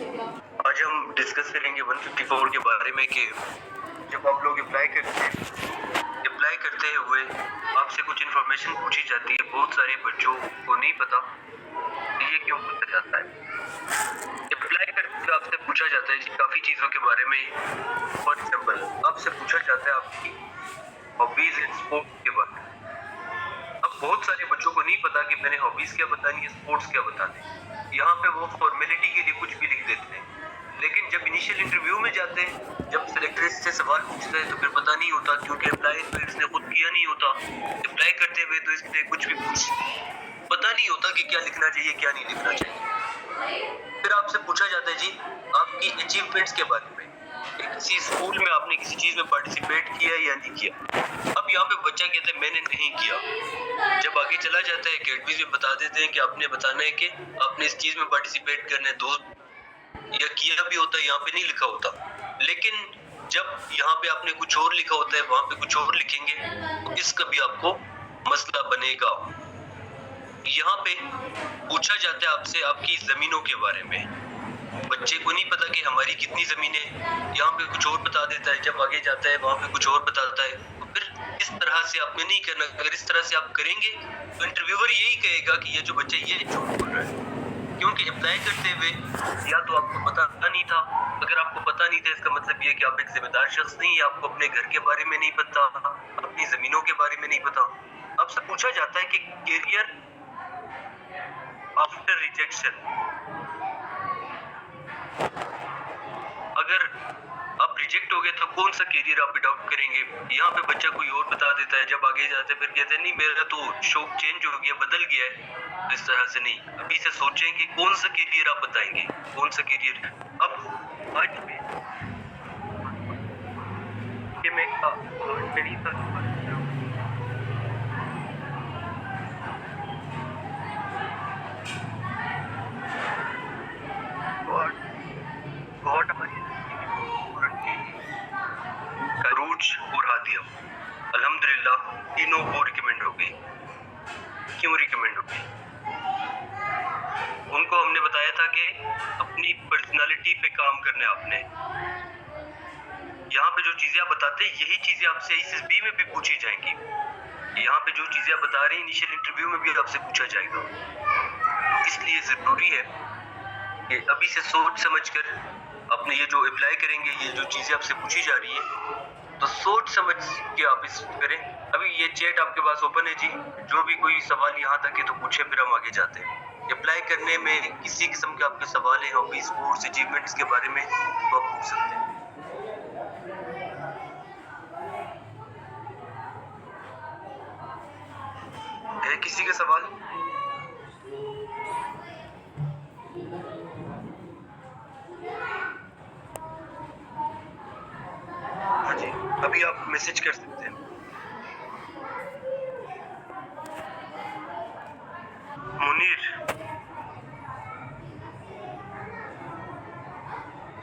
आज हम डिस्कस करेंगे 154 के बारे में कि जब आप लोग अप्लाई करते हुए आपसे कुछ इन्फॉर्मेशन पूछी जाती है, बहुत सारे बच्चों को नहीं पता कि ये क्यों पूछा जाता है। अप्लाई करते हुए आपसे पूछा जाता है काफ़ी चीज़ों के बारे में। फॉर एग्जाम्पल, आपसे पूछा जाता है आपकी हॉबीज एंड स्पोर्ट्स के बारे में। अब बहुत सारे बच्चों को नहीं पता कि मैंने हॉबीज क्या बतानी है, स्पोर्ट्स क्या बताने। यहाँ पे वो फॉर्मेलिटी के लिए कुछ भी लिख देते हैं, लेकिन जब इनिशियल इंटरव्यू में जाते हैं, जब सिलेक्टर से सवाल पूछते हैं तो फिर पता नहीं होता, क्योंकि अप्लाई तो इसने खुद किया नहीं होता। अप्लाई करते हुए तो इसने कुछ भी पता नहीं होता कि क्या लिखना चाहिए क्या नहीं लिखना चाहिए। फिर आपसे पूछा जाता है जी आपकी अचीवमेंट्स के बारे में, किसी स्कूल में आपने किसी चीज में पार्टिसिपेट किया या नहीं किया। अब यहाँ पे बच्चा कहता है मैंने नहीं किया। जब आगे चला जाता है अकेडमी में बता देते हैं कि आपने बताना है कि आपने इस चीज में पार्टिसिपेट करने दो या किया भी होता है, यहाँ पे नहीं लिखा होता। लेकिन जब यहाँ पे आपने कुछ और लिखा होता है, वहां पे कुछ और लिखेंगे तो इसका भी आपको मसला बनेगा। यहाँ पे पूछा जाता है आपसे आपकी जमीनों के बारे में। बच्चे को नहीं पता कि हमारी कितनी जमीन है, यहाँ पे कुछ और बता देता है, जब आगे जाता है वहां पे कुछ और बताता है। तो फिर इस तरह से आपने नहीं करना। अगर इस तरह से आप करेंगे तो इंटरव्यूअर यही कहेगा कि ये जो बच्चा ये झूठ बोल रहा है, क्योंकि अप्लाई करते हुए या तो आपको पता नहीं था। अगर आपको पता नहीं था इसका मतलब ये कि आप एक जिम्मेदार शख्स नहीं है, आपको अपने घर के बारे में नहीं पता, अपनी जमीनों के बारे में नहीं पता। आपसे पूछा जाता है कि कैरियर आफ्टर रिजेक्शन, अगर आप रिजेक्ट हो गए तो कौन सा कैरियर आप अडॉप्ट करेंगे। यहाँ पे बच्चा कोई और बता देता है, जब आगे जाते फिर कहते हैं नहीं मेरा तो शौक चेंज हो गया, बदल गया है। इस तरह से नहीं, अभी से सोचें कि कौन सा कैरियर आप बताएंगे, कौन सा कैरियर। अब आज भी कि मैं मेरी गॉड हमारी करूज और हादिया अल्हम्दुलिल्लाह तीनों को रिकमेंड हो गई। क्यों रिकमेंड हो गई? उनको हमने बताया था कि अपनी पर्सनालिटी पे काम करना है आपने। यहाँ पे जो चीजें आप बताते हैं यही चीजें आपसे एसएसबी में भी पूछी जाएंगी। यहाँ पे जो चीजें आप बता रहे हैं इनिशियल इंटरव्यू में भी आपसे पूछा जाएगा। इसलिए जरूरी है कि अभी से सोच समझकर अपने ये जो अप्लाई करेंगे, ये जो चीजें आपसे पूछी जा रही है तो सोच समझ के आप इस करें। अभी ये चैट आपके पास ओपन है जी, जो भी कोई सवाल यहाँ तक है तो पूछे, फिर हम आगे जाते हैं। अप्लाई करने में किसी किस्म के आपके सवाल हैं हॉबी स्पोर्ट्स अचीवमेंट्स के बारे में तो आप पूछ सकते हैं। है किसी के सवाल? हाँ जी, अभी आप मैसेज कर सकते हैं। मुनीर,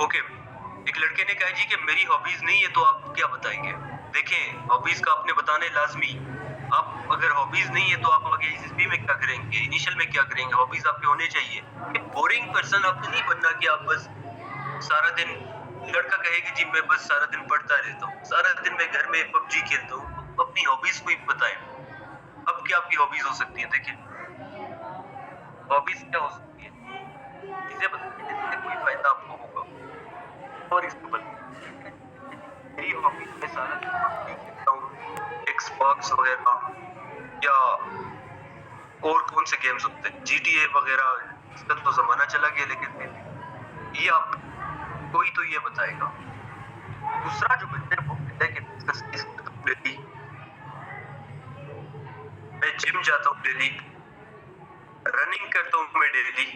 ओके। एक लड़के ने कहा जी कि मेरी हॉबीज नहीं है तो आप क्या बताएंगे। देखें, हॉबीज का आपने बताना है लाजमी। आप अगर हॉबीज नहीं है तो आप आगे एसएसबी में क्या करेंगे, इनिशियल में क्या करेंगे। हॉबीज आपके होने चाहिए। बोरिंग पर्सन आपने नहीं बनना कि आप बस सारा दिन, लड़का कहेगा जी मैं बस सारा दिन पढ़ता रहता हूँ, सारा दिन मैं घर में पबजी खेलता हूँ। तो अपनी हॉबीज को ही बताएं। अब क्या आपकी हॉबीज हो सकती है? देखिए, हॉबीज क्या हो सकती है, चीजें बताइए जिससे कोई फायदा आपको होगा। और एग्जाम्पल, मेरी हॉबीज में सारा दिन पबजी खेलता हूँ, एक्सबॉक्स वगैरह, या और कौन से गेम्स होते हैं जीटीए वगैरह, इसका तो जमाना चला गया। लेकिन ये आप कोई तो ये बताएगा। दूसरा जो बच्चा है वो कहता है कि डेली मैं जिम जाता हूँ, डेली रनिंग करता हूँ, मैं डेली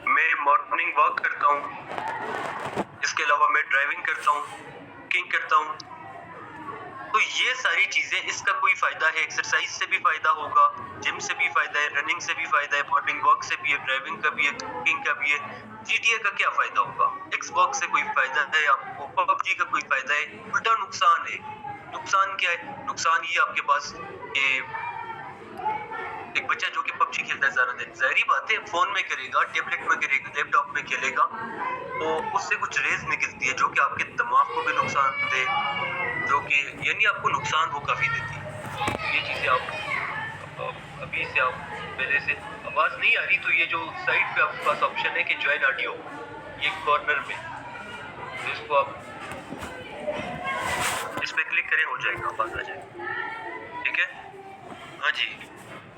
मैं मॉर्निंग वॉक करता हूँ, इसके अलावा मैं ड्राइविंग करता हूँ, कुकिंग करता हूँ। तो ये सारी चीजें, इसका कोई फायदा है? एक्सरसाइज से भी फायदा होगा, जिम से भी फायदा है, रनिंग से भी फायदा है, मॉर्निंग वॉक से भी है, ड्राइविंग का भी है, कुकिंग का भी है। जीटीए का क्या फायदा होगा? एक्सबॉक्स से कोई फायदा है आपको? पबजी का कोई फायदा है? उल्टा नुकसान है। नुकसान क्या है? नुकसान ये आपके पास एक बच्चा जो कि पबजी खेलता है सारा दिन, जाहिर बात है फोन में करेगा, टैबलेट में करेगा, लैपटॉप में खेलेगा, तो उससे कुछ रेज निकलती है जो कि आपके दिमाग को भी नुकसान दे, जो कि यानी आपको नुकसान वो काफी देती है। ये चीजें आप अभी से आप पहले से आवाज नहीं आ रही तो ये जो साइड पे आपके पास ऑप्शन है कि ज्वाइन ऑडियो, ये कॉर्नर में, तो इसको आप इस पे क्लिक करें, हो जाएगा, आवाज आ जाएगी। ठीक है, हाँ जी,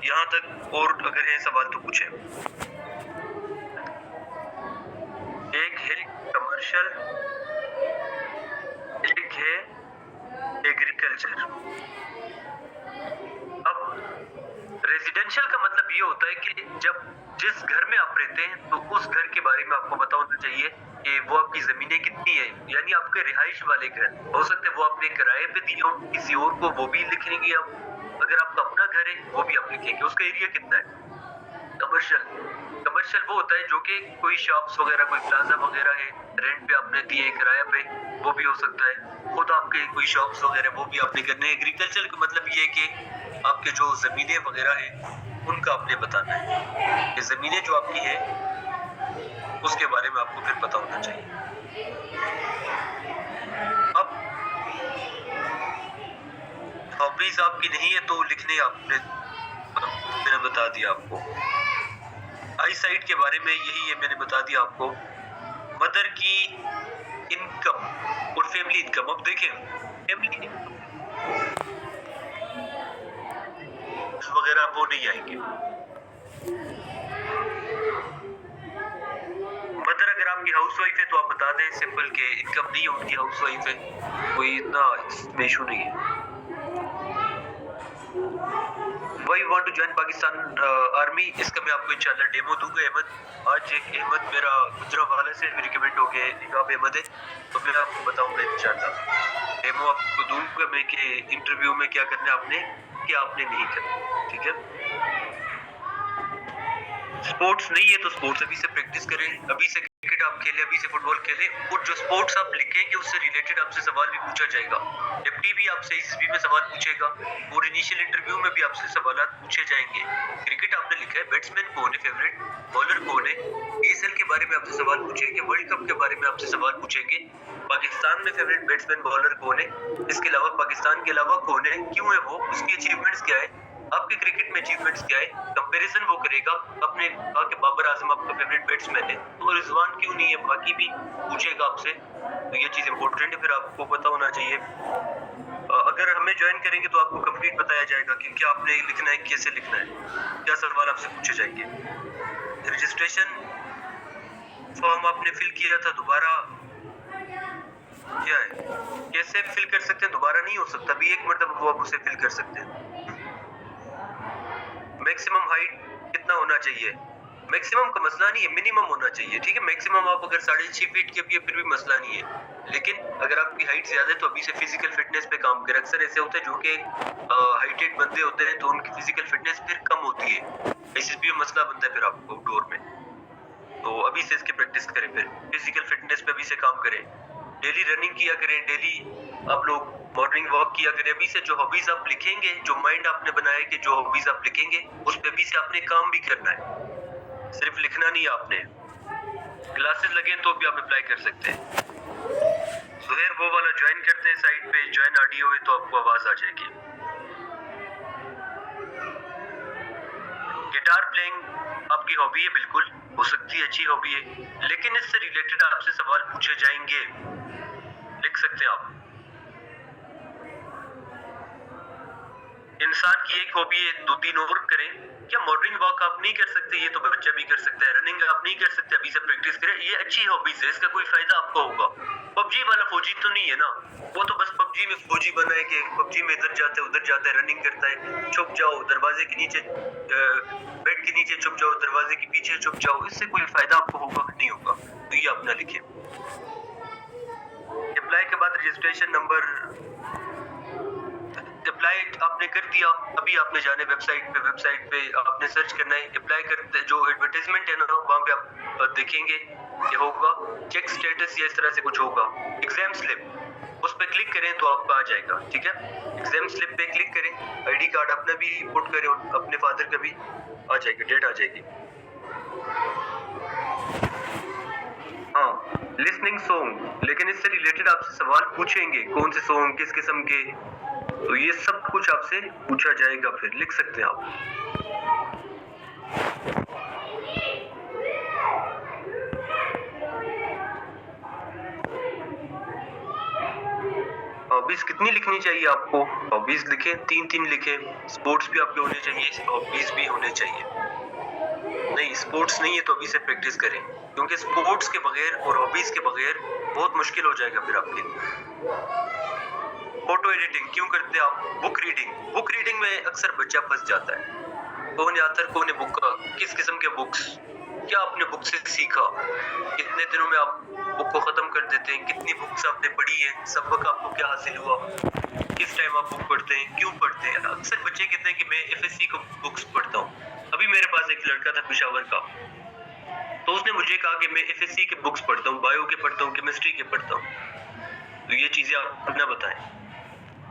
यहाँ तक और अगर है सवाल तो पूछे। एक है कमर्शियल, एक है एग्रीकल्चर। अब रेजिडेंशियल का मतलब ये होता है कि जब जिस घर में आप रहते हैं तो उस घर के बारे में आपको पता होना चाहिए कि वो आपकी जमीनें कितनी है, यानी आपके रिहाइश वाले घर हो सकते हैं वो आपने किराए पे दिए हो किसी और को, वो भी लिखेंगे आप। अगर आपका अपना घर है वो भी आप लिखेंगे, उसका एरिया कितना है। कमर्शियल वो होता है जो कि कोई शॉप्स वगैरह, कोई प्लाजा वगैरह है, रेंट पे आपने दिए, किराया पे, वो भी हो सकता है। खुद आपके कोई शॉप्स वगैरह वो भी आपने करने। एग्रीकल्चर का मतलब ये है कि आपके जो जमीनें वगैरह है उनका आपने बताना है। ये जमीनें जो आपकी है उसके बारे में आपको फिर पता होना चाहिए। अब हॉबीज आपकी नहीं है तो लिखने आपने मैंने बता दिया आपको। आई साइट के बारे में यही है, मैंने बता दिया आपको। मदर की इनकम और फैमिली इनकम। अब देखें फैमिली वगैरह वो नहीं आएंगे। मदर अगर आपकी हाउस वाइफ है तो आप बता दें सिंपल के इनकम नहीं है उनकी, हाउस वाइफ है, कोई इतना इशू नहीं है। Why you want to join Pakistan army, इसका मैं आपको इंशाल्लाह डेमो दूंगा। अहमद आज एक अहमद मेरा गुजरावाला से रिकमेंड हो गया, निकाब अहमद है, तो मैं आपको बताऊंगा इंशाल्लाह डेमो आपको दूंगा मैं कि इंटरव्यू में क्या करना है आपने, क्या आपने नहीं करना। ठीक है, स्पोर्ट्स नहीं है तो स्पोर्ट्स अभी से प्रैक्टिस करें, अभी से क्रिकेट आप खेलें, अभी से फुटबॉल खेलें, और जो स्पोर्ट्स आप लिखेंगे उससे रिलेटेड आपसे सवाल भी पूछा जाएगा। डिप्टी भी आपसे एसएसबी में सवाल पूछेगा और इनिशियल इंटरव्यू में भी आपसे सवाल पूछे जाएंगे। क्रिकेट आपने लिखा है, बैट्समैन कौन है, फेवरेट बॉलर कौन है, पीएसएल के बारे में आपसे सवाल पूछेंगे, वर्ल्ड कप के बारे में आपसे सवाल पूछेंगे, पाकिस्तान में फेवरेट बैट्समैन बॉलर कौन है, इसके अलावा पाकिस्तान के अलावा कौन है, क्यों है वो, उसकी अचीवमेंट्स क्या है, आपके क्रिकेट में अचीवमेंट्स क्या है, कंपैरिजन वो करेगा। अपने कहा कि बाबर आजम आपका फेवरेट बैट्समैन है तो रिजवान क्यों नहीं है, बाकी भी पूछेगा आपसे, तो ये चीज इंपॉर्टेंट है, फिर आपको पता होना चाहिए। अगर हमें ज्वाइन करेंगे तो आपको कंप्लीट बताया जाएगा कि क्या आपने लिखना है, कैसे लिखना है, क्या सवाल आपसे पूछे जाएंगे। रजिस्ट्रेशन फॉर्म आपने फिल किया था, दोबारा क्या है, कैसे फिल कर सकते हैं, दोबारा नहीं हो सकता, अभी एक मरतबा वो आप उसे फिल कर सकते हैं। मैक्सिमम हाइट कितना होना चाहिए, मैक्सिमम का मसला नहीं है, मिनिमम होना चाहिए। ठीक है, मैक्सिमम आप अगर 6.5 फीट के भी फिर भी मसला नहीं है, लेकिन अगर आपकी हाइट ज्यादा है तो अभी से फिजिकल फिटनेस पे काम करें। अक्सर ऐसे होते हैं जो कि हाइटेड बंदे होते हैं तो उनकी फिजिकल फिटनेस फिर कम होती है, इसलिए भी मसला बनता है फिर आपको आउटडोर में, तो अभी से इसकी प्रैक्टिस करें, फिर फिजिकल फिटनेस पे अभी से काम करें, डेली रनिंग किया करें, डेली आप लोग मॉर्निंग वॉक किया करें। अभी से जो हॉबीज आप लिखेंगे, जो माइंड आपने बनाया कि जो हॉबीज आप लिखेंगे उस पे अभी से आपने काम भी करना है, सिर्फ लिखना नहीं है आपने। क्लासेस लगे तो भी आप अप्लाई कर सकते हैं। सुहेर वो वाला ज्वाइन करते हैं साइट पे, ज्वाइन ऑडियो है तो आपको आवाज आ जाएगी। गिटार प्लेइंग आपकी हॉबी है, बिल्कुल हो सकती है, अच्छी हॉबी है, लेकिन इससे रिलेटेड आपसे सवाल पूछे जाएंगे, लिख सकते हैं आप। इंसान की एक हॉबी है, 2-3 और करें। क्या मॉर्निंग वॉक आप नहीं कर सकते, ये तो बच्चा भी कर सकता है, रनिंग आप नहीं कर सकते, अभी से प्रैक्टिस करें, ये अच्छी हॉबीज है, इसका कोई फायदा आपको होगा। पबजी वाला फौजी तो नहीं है ना, वो तो बस पबजी में फौजी बना है कि पबजी में इधर जाता है उधर जाता है, रनिंग करता है, छुप जाओ दरवाजे के नीचे, बेड के नीचे छुप जाओ, दरवाजे के पीछे छुप जाओ, इससे कोई फायदा आपको होगा नहीं होगा, तो ये आप ना लिखें। अप्लाई के बाद रजिस्ट्रेशन नंबर, अप्लाई आपने कर दिया, अभी आपने जाने वेबसाइट पे आपने सर्च करना है, अप्लाई करते जो एडवर्टाइजमेंट है ना वहाँ पे आप देखेंगे ये होगा चेक स्टेटस या इस तरह से कुछ होगा। एग्जाम स्लिप, उस पर क्लिक करें तो आपका आ जाएगा, ठीक है। एग्जाम स्लिप पे क्लिक करें, आईडी कार्ड अपना भी पुट करें और अपने फादर का भी आ जाएगा, डेट आ जाएगी। हाँ, लिसनिंग सॉन्ग, लेकिन इससे रिलेटेड आपसे सवाल पूछेंगे, कौन से सॉन्ग, किस किस्म के, तो ये सब कुछ आपसे पूछा जाएगा, फिर लिख सकते हैं आप। हॉबीज कितनी लिखनी चाहिए आपको? हॉबीज लिखें, 3-3 लिखें। स्पोर्ट्स भी आपके होने चाहिए, हॉबीज भी होने चाहिए। नहीं, स्पोर्ट्स नहीं है तो अभी से प्रैक्टिस करें, क्योंकि स्पोर्ट्स के बगैर और हॉबीज के बगैर बहुत मुश्किल हो जाएगा फिर आपके लिए। फोटो एडिटिंग क्यों करते हैं आप? बुक रीडिंग में अक्सर बच्चा फंस जाता है। कौन यातर कौन है बुक का, किस किस्म के बुक्स, क्या आपने बुक से सीखा, कितने दिनों में आप बुक को खत्म कर देते हैं, कितनी बुक्स आपने पढ़ी है, सबक आपको क्या हासिल हुआ, किस टाइम आप बुक पढ़ते हैं, क्यों पढ़ते हैं। अक्सर बच्चे कहते हैं कि मैं एफएससी को बुक्स पढ़ता हूँ। अभी मेरे पास एक लड़का था पेशावर का, तो उसने मुझे कहा कि मैं एफएससी के बुक्स पढ़ता हूँ, बायो के पढ़ता हूँ, केमिस्ट्री के पढ़ता हूँ। तो ये चीजें आप ना बताएं,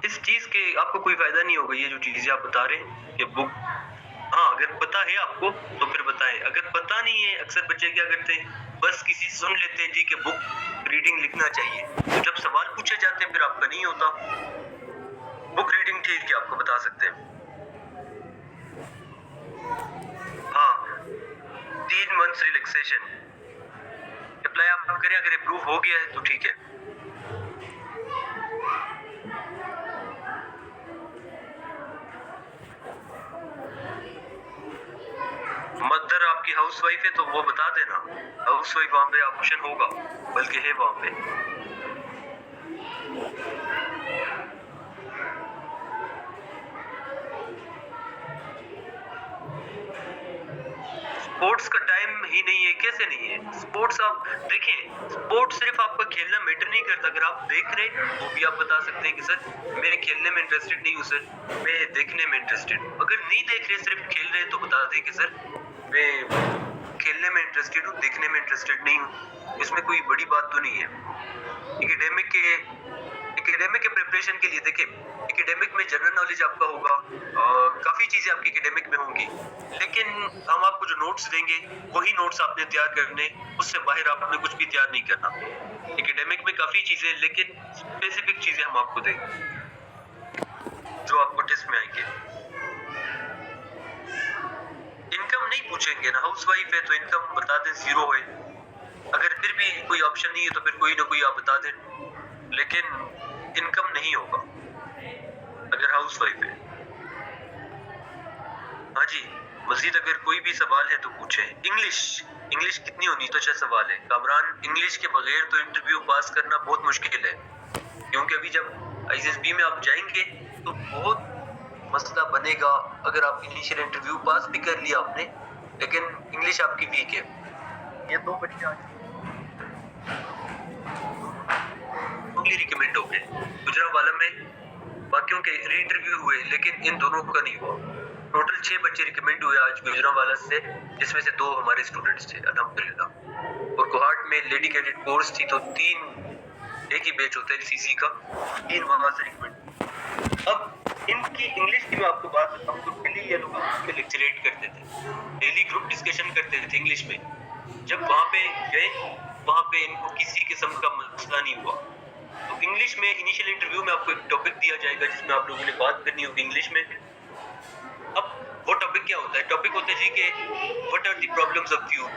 इस चीज के आपको कोई फायदा नहीं होगा। ये जो चीजें आप बता रहे हैं कि बुक, हाँ अगर पता है आपको तो फिर बताएं, अगर पता नहीं है, अक्सर बच्चे क्या करते हैं, बस किसी सुन लेते हैं जी कि बुक रीडिंग लिखना चाहिए, तो जब सवाल पूछे जाते हैं फिर आपका नहीं होता। बुक रीडिंग ठीक है, आपको बता सकते हैं। हाँ, 3 मंथ्स रिलैक्सेशन अप्लाई आप करें, अगर अप्रूव हो गया है तो ठीक है। मदर आपकी हाउसवाइफ है तो वो बता देना, हाउसवाइफ वहां पे ऑप्शन होगा, बल्कि है वहां पे। स्पोर्ट्स का टाइम ही नहीं है, कैसे नहीं है? स्पोर्ट्स आप देखें, स्पोर्ट्स सिर्फ आपका खेलना मैटर नहीं करता। अगर आप देख रहे हैं वो भी आप बता सकते हैं कि सर मैं खेलने में इंटरेस्टेड नहीं हूँ सर, मैं देखने में इंटरेस्टेड। अगर नहीं देख रहे, सिर्फ खेल रहे हैं, तो बता दें कि सर मैं खेलने में इंटरेस्टेड हूँ, देखने में इंटरेस्टेड नहीं हूँ। इसमें कोई बड़ी बात तो नहीं है। एकेडमिक के प्रिपरेशन के लिए देखिए, एकेडमिक में जनरल नॉलेज आपका होगा, काफी चीजें आपकी एकेडमिक में होंगी, लेकिन हम आपको जो नोट्स देंगे वही नोट्स आपने तैयार करने, उससे बाहर आपने कुछ भी तैयार नहीं करना। एकेडमिक में काफी चीजें, लेकिन स्पेसिफिक चीजें हम आपको देंगे जो आपको टेस्ट में आएंगे। इनकम नहीं पूछेंगे ना, हाउसवाइफ है तो इनकम बता दें 0 है। अगर फिर भी कोई ऑप्शन नहीं है तो फिर कोई ना कोई आप बता दें, लेकिन इनकम नहीं होगा अगर हाउसवाइफ है। हाँ जी, मजीद अगर कोई भी सवाल है तो पूछे। इंग्लिश कितनी होनी तो अच्छा सवाल है कामरान। इंग्लिश के बगैर तो इंटरव्यू पास करना बहुत मुश्किल है, क्योंकि अभी जब आईसीएसबी में आप जाएंगे तो बहुत मसला बनेगा। अगर आप इनिशियल इंटरव्यू पास भी कर लिया आपने, लेकिन इंग्लिश आपकी वीक है। ये 2 बच्चे आज ओनली रिकमेंड हो गए गुजरावाला में, बाकियों के री इंटरव्यू हुए लेकिन इन दोनों का नहीं हुआ। टोटल 6 बच्चे रिकमेंड हुए आज गुजरावाला से, जिसमें से 2 हमारे स्टूडेंट्स थे अल्हम्दुलिल्लाह। और कोहाट में लेडी कैडेट कोर्स थी तो 3 एक ही बैच होता है सीसी का, 3 वहां से रिकमेंड। अब इनकी इंग्लिश की मैं आपको बात बताऊं तो पहले ये लोग में लेक्चरेट करते थे, डेली ग्रुप डिस्कशन करते थे इंग्लिश में। जब वहां पे गए, वहां पे इनको किसी किस्म का मसला नहीं हुआ। तो इंग्लिश में इनिशियल इंटरव्यू में आपको एक टॉपिक दिया जाएगा जिसमें आप लोगों ने बात करनी होगी इंग्लिश में। अब वो टॉपिक क्या होता है? टॉपिक होता है जी के what are the problems of you.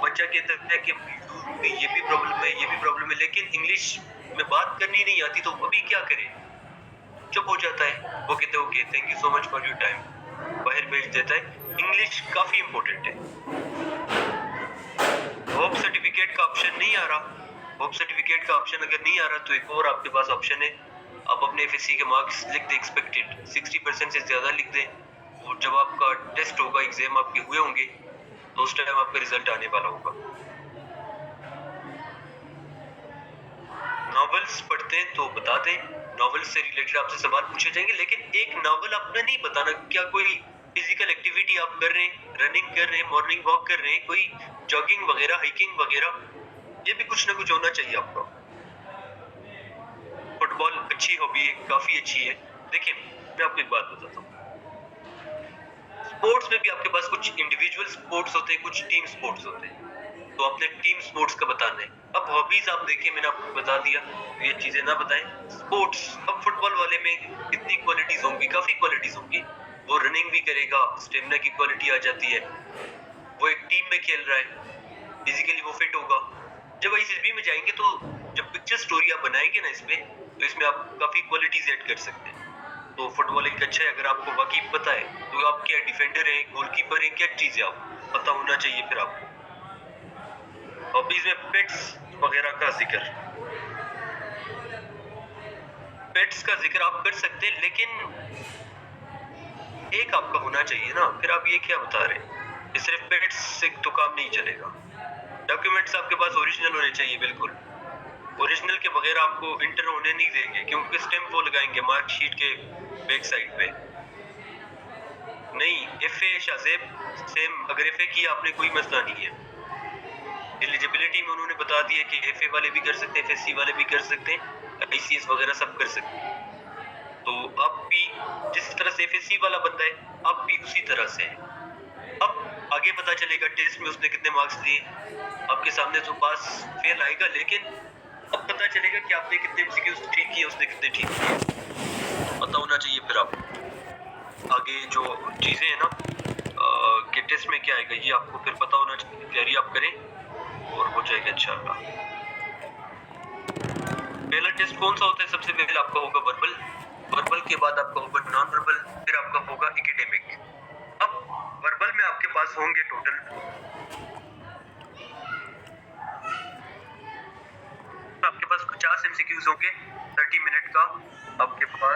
बच्चा कहता है कि ये भी प्रॉब्लम है, ये भी प्रॉब्लम है, लेकिन इंग्लिश में बात करनी नहीं आती, तो अभी क्या करे? चुप हो जाता है। वो कहते हैं okay thank you so much for your time, बाहर भेज देता है। इंग्लिश काफी इंपॉर्टेंट है। होप सर्टिफिकेट का ऑप्शन नहीं आ रहा। होप सर्टिफिकेट का ऑप्शन अगर नहीं आ रहा तो एक और आपके पास ऑप्शन है, आप अपने एफएससी के मार्क्स लिख दें, एक्सपेक्टेड 60% से ज्यादा लिख दें, और जब आपका टेस्ट होगा, एग्जाम आपके हुए होंगे, तो उस टाइम आपका रिजल्ट आने वाला होगा। नॉवेल्स पढ़ते हैं तो बता दें, नॉवेल से रिलेटेड आपसे सवाल पूछे जाएंगे, लेकिन एक नॉवेल आपने नहीं बताना। क्या कोई फिजिकल एक्टिविटी आप कर रहे हैं, रनिंग कर रहे हैं, मॉर्निंग वॉक कर रहे हैं, कोई जॉगिंग वगैरह, हाइकिंग वगैरह, ये भी कुछ ना कुछ होना चाहिए आपका। फुटबॉल अच्छी हॉबी है, काफी अच्छी है। देखिए मैं आपको एक बात बताता हूँ, स्पोर्ट्स में भी आपके पास कुछ इंडिविजुअल स्पोर्ट्स होते हैं, कुछ टीम स्पोर्ट्स होते हैं। तो अपने टीम स्पोर्ट्स का बताना है। अब हॉबीज आप देखिए, मैंने आपको बता दिया, तो ये चीजें ना बताएं। स्पोर्ट्स, अब फुटबॉल वाले में कितनी क्वालिटीज होंगी, काफी क्वालिटीज होंगी। वो रनिंग भी करेगा, स्टेमिना की क्वालिटी आ जाती है, वो एक टीम में खेल रहा है, फिजिकली वो फिट होगा। जब ICSB में जाएंगे तो जब पिक्चर स्टोरी आप बनाएंगे ना इसमें, तो इसमें आप काफी क्वालिटीज ऐड कर सकते हैं। तो फुटबॉल एक अच्छा है, अगर आपको वाकई पता है तो आप क्या डिफेंडर है, गोलकीपर है, क्या चीज है, आप पता होना चाहिए। फिर आपको हॉबीज में पेट्स वगैरह का जिक्र, पेट्स का जिक्र आप कर सकते हैं, लेकिन एक आपका होना चाहिए ना। फिर आप ये क्या बता रहे हैं, सिर्फ पेट्स से तो काम नहीं चलेगा। डॉक्यूमेंट्स आपके पास ओरिजिनल होने चाहिए, बिल्कुल ओरिजिनल के बगैर आपको इंटर होने नहीं देंगे, क्योंकि स्टैम्प वो लगाएंगे मार्कशीट के बैक साइड पे। नहीं, FA शाज़ेब सेम, अगर FA की आपने कोई मसला नहीं है। एलिजिबिलिटी में उन्होंने बता दिया कि FA वाले भी कर सकते हैं, FSC वाले भी कर सकते हैं, ICS वगैरह सब कर सकते हैं। तो आप भी जिस तरह से FSC वाला बंदा है, आप भी उसी तरह से है। अब आगे पता चलेगा टेस्ट में उसने कितने मार्क्स लिए, आपके सामने तो पास फेल आएगा, लेकिन अब पता चलेगा कि आपने कितने MCQs ठीक किए, उसने कितने ठीक किए, पता होना चाहिए। फिर आप आगे जो चीजें हैं ना कि टेस्ट में क्या आएगा, ये आपको फिर पता होना चाहिए। तैयारी आप करें और हो जाएगा इंशाल्लाह। पहला टेस्ट कौन सा होता है? सबसे पहले आपका होगा वर्बल, वर्बल के बाद आपका होगा नॉन वर्बल, फिर आपका होगा एकेडमिक। अब वर्बल में आपके पास होंगे टोटल 50 MCQs होंगे, 30 मिनट का आपके पास